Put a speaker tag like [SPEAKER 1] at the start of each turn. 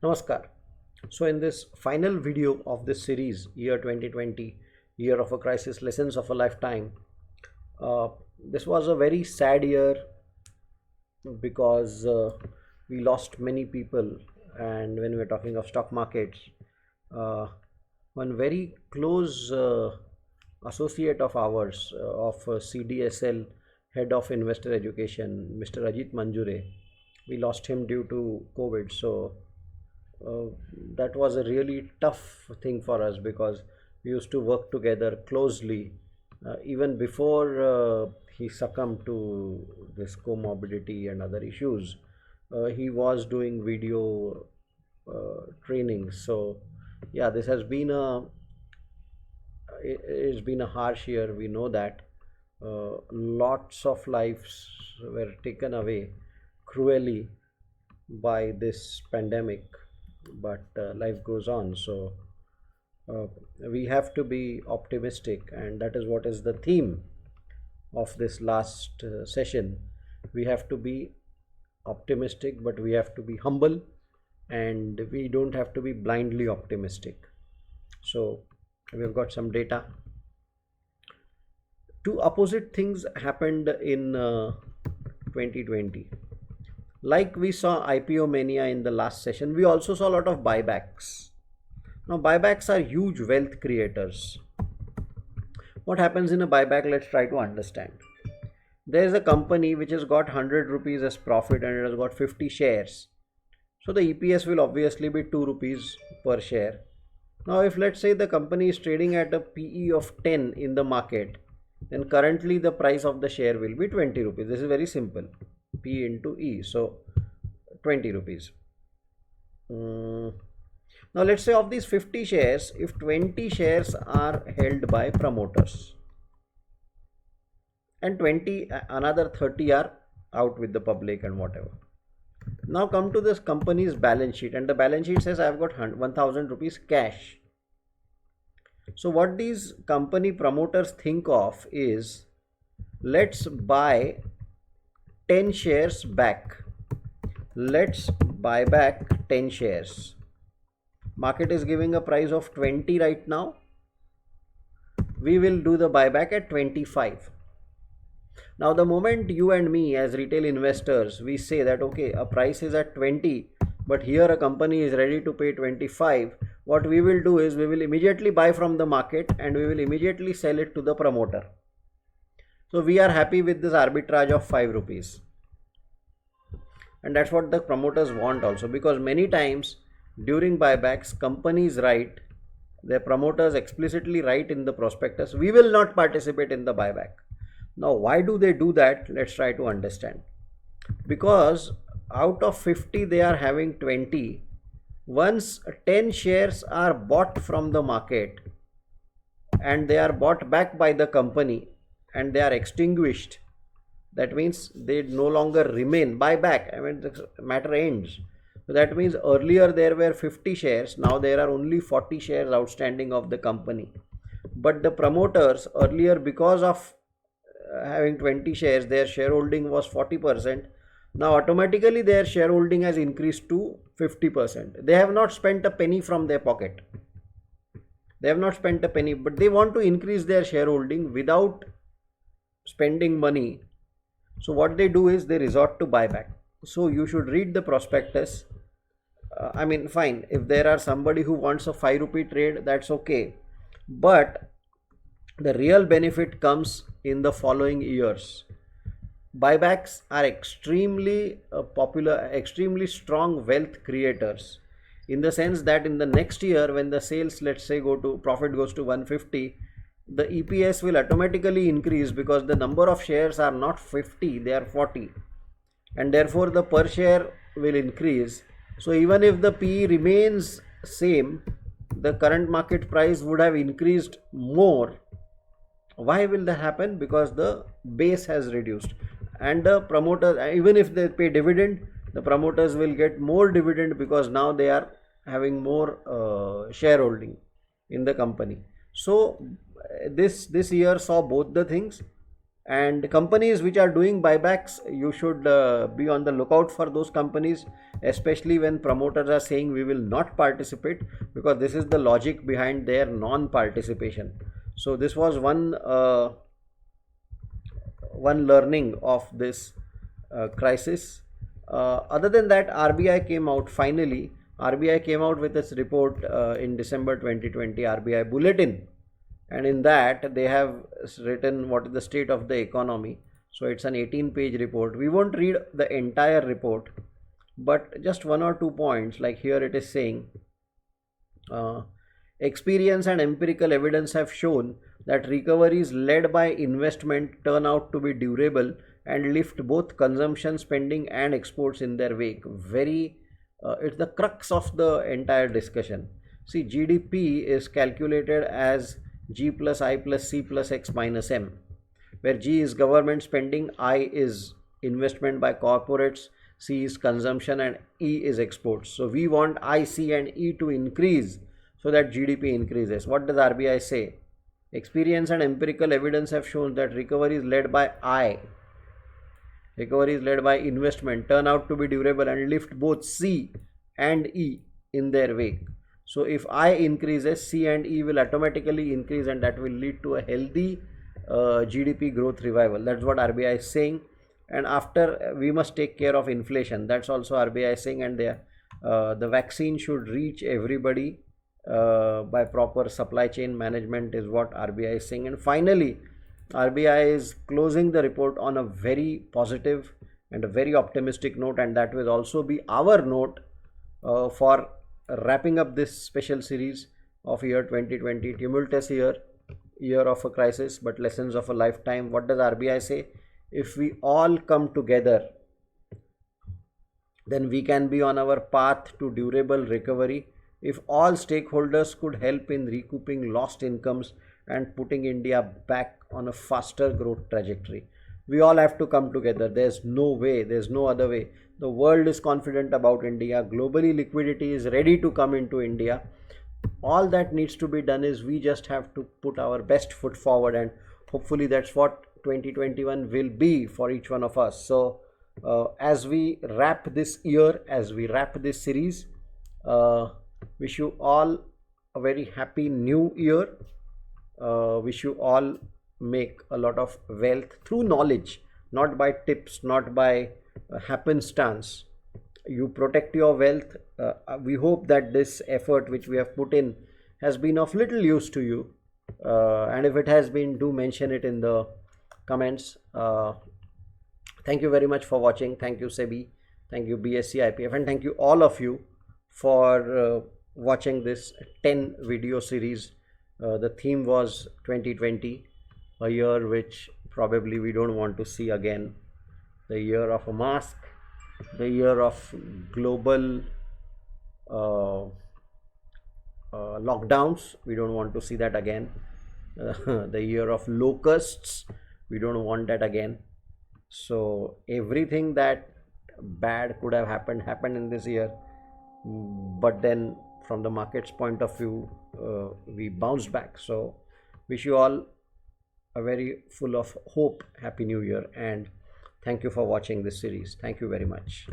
[SPEAKER 1] Namaskar. So, in this final video of this series, Year 2020, Year of a Crisis, Lessons of a Lifetime, uh, this was a very sad year because we lost many people. And when we're talking of stock markets, uh, one very close associate of ours, of CDSL, head of investor education, Mr. Ajit Manjure, we lost him due to COVID. So, uh, that was a really tough thing for us because we used to work together closely even before he succumbed to this comorbidity and other issues. He was doing video training. So yeah, this has been it's been a harsh year. We know that lots of lives were taken away cruelly by this pandemic, but life goes on. So uh, we have to be optimistic, and that is what is the theme of this last session. We have to be optimistic, but we have to be humble, and we don't have to be blindly optimistic. So we've got some data. Two opposite things happened in 2020. Like we saw IPO mania in the last session, we also saw a lot of buybacks. Now, buybacks are huge wealth creators. What happens in a buyback? Let's try to understand. There is a company which has got 100 rupees as profit and it has got 50 shares. So the EPS will obviously be 2 rupees per share. Now, if let's say the company is trading at a PE of 10 in the market, then currently the price of the share will be 20 rupees. This is very simple. P into E. So 20 rupees. Now let's say of these 50 shares, if 20 shares are held by promoters and 20, another 30 are out with the public and whatever. Now come to this company's balance sheet, and the balance sheet says I've got 1000 rupees cash. So what these company promoters think of is, let's buy 10 shares back. Let's buy back 10 shares. Market is giving a price of 20 right now. We will do the buyback at 25. Now the moment you and me as retail investors, we say that okay, a price is at 20, but here a company is ready to pay 25, what we will do is we will immediately buy from the market and we will immediately sell it to the promoter. So we are happy with this arbitrage of 5 rupees. And that's what the promoters want also, because many times during buybacks, companies write, their promoters explicitly write in the prospectus, we will not participate in the buyback. Now, why do they do that? Let's try to understand. Because out of 50, they are having 20. Once 10 shares are bought from the market and they are bought back by the company and they are extinguished, that means they no longer remain. Buyback, I mean, the matter ends. So that means earlier there were 50 shares, now there are only 40 shares outstanding of the company. But the promoters earlier, because of having 20 shares, their shareholding was 40%. Now automatically their shareholding has increased to 50%. They have not spent a penny from their pocket. They have not spent a penny, but they want to increase their shareholding without spending money. So what they do is they resort to buyback. So you should read the prospectus. I mean, fine, if there are somebody who wants a 5 rupee trade, that's okay. But the real benefit comes in the following years. Buybacks are extremely popular, extremely strong wealth creators, in the sense that in the next year when the sales, let's say, go to profit goes to 150, the EPS will automatically increase because the number of shares are not 50, they are 40, and therefore the per share will increase. So even if the PE remains same, the current market price would have increased more. Why will that happen? Because the base has reduced, and the promoters, even if they pay dividend, the promoters will get more dividend because now they are having more shareholding in the company. So this year saw both the things, And companies which are doing buybacks, you should be on the lookout for those companies, especially when promoters are saying we will not participate, because this is the logic behind their non-participation. So this was one learning of this crisis. Other than that, RBI came out finally. RBI came out with its report in December 2020, RBI Bulletin, and in that they have written what is the state of the economy. So it's an 18-page report. We won't read the entire report, but just one or two points. Like here it is saying, experience and empirical evidence have shown that recoveries led by investment turn out to be durable and lift both consumption, spending and exports in their wake. It's the crux of the entire discussion. See, GDP is calculated as G plus I plus C plus X minus M, where G is government spending, I is investment by corporates, C is consumption, and E is exports. So we want I, C and E to increase so that GDP increases. What does RBI say? Experience and empirical evidence have shown that recovery is led by I, recovery is led by investment, turn out to be durable and lift both C and E in their wake. So if I increases, C and E will automatically increase, and that will lead to a healthy GDP growth revival. That's what RBI is saying. And after, we must take care of inflation. That's also RBI is saying. And the vaccine should reach everybody by proper supply chain management is what RBI is saying. And finally, RBI is closing the report on a very positive and a very optimistic note, and that will also be our note for wrapping up this special series of year 2020, tumultuous year of a crisis, but lessons of a lifetime. What does RBI say? If we all come together, then we can be on our path to durable recovery. If all stakeholders could help in recouping lost incomes and putting India back on a faster growth trajectory. We all have to come together. There's no way, there's no other way. The world is confident about India. Globally, liquidity is ready to come into India. All that needs to be done is we just have to put our best foot forward, and hopefully that's what 2021 will be for each one of us. So as we wrap this year, as we wrap this series, wish you all a very happy new year. Wish you all make a lot of wealth through knowledge, not by tips, not by happenstance. You protect your wealth. We hope that this effort which we have put in has been of little use to you, and if it has been, do mention it in the comments. Thank you very much for watching. Thank you SEBI, thank you BSE IPF, and thank you all of you for watching this 10 video series. The theme was 2020, a year which probably we don't want to see again. The year of a mask, the year of global lockdowns, we don't want to see that again. The year of locusts, we don't want that again. So everything that bad could have happened in this year, but then from the market's point of view, we bounced back. So wish you all a very full of hope happy new year, and thank you for watching this series. Thank you very much.